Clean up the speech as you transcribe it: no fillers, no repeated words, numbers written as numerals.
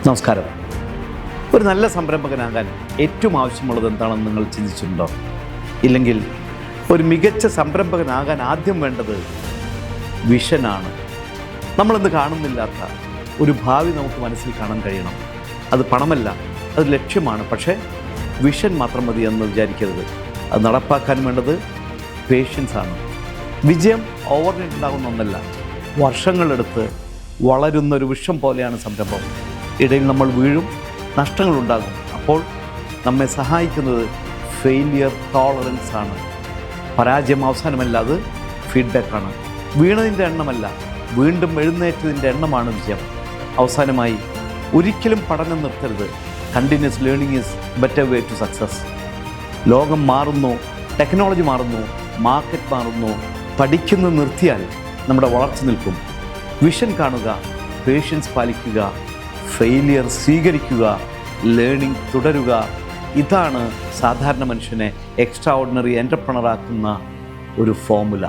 നമസ്കാരം. ഒരു നല്ല സംരംഭകനാകാൻ ഏറ്റവും ആവശ്യമുള്ളത് എന്താണെന്ന് നിങ്ങൾ ചിന്തിച്ചിട്ടുണ്ടോ? ഇല്ലെങ്കിൽ ഒരു മികച്ച സംരംഭകനാകാൻ ആദ്യം വേണ്ടത് വിഷനാണ്. നമ്മളിന്ന് കാണുന്നില്ലാത്ത ഒരു ഭാവി നമുക്ക് മനസ്സിൽ കാണാൻ കഴിയണം. അത് പണമല്ല, അത് ലക്ഷ്യമാണ്. പക്ഷേ വിഷൻ മാത്രം മതി എന്ന് വിചാരിക്കരുത്. അത് നടപ്പാക്കാൻ വേണ്ടത് പേഷ്യൻസ് ആണ്. വിജയം ഓവർനൈറ്റ് ഉണ്ടാകുന്ന ഒന്നല്ല, വർഷങ്ങളെടുത്ത് വളരുന്നൊരു വൃക്ഷം പോലെയാണ് സംരംഭം. ഇടയിൽ നമ്മൾ വീഴും, നഷ്ടങ്ങളുണ്ടാകും. അപ്പോൾ നമ്മെ സഹായിക്കുന്നത് ഫെയിലിയർ ടോളറൻസ് ആണ്. പരാജയം അവസാനമല്ല, അത് ഫീഡ്ബാക്കാണ്. വീണതിൻ്റെ എണ്ണമല്ല, വീണ്ടും എഴുന്നേറ്റതിൻ്റെ എണ്ണമാണ് വിജയം. അവസാനമായി, ഒരിക്കലും പഠനം നിർത്തരുത്. Continuous learning is better way to success. ലോകം മാറുന്നു, ടെക്നോളജി മാറുന്നു, മാർക്കറ്റ് മാറുന്നു. പഠിക്കുന്നത് നിർത്തിയാൽ നമ്മുടെ വളർച്ച നിൽക്കും. വിഷൻ കാണുക, പേഷ്യൻസ് പാലിക്കുക, ഫെയിലിയർ സ്വീകരിക്കുക, ലേണിംഗ് തുടരുക. ഇതാണ് സാധാരണ മനുഷ്യനെ എക്സ്ട്രാ ഓർഡിനറി എൻ്റർപ്രണറാക്കുന്ന ഒരു ഫോർമുല.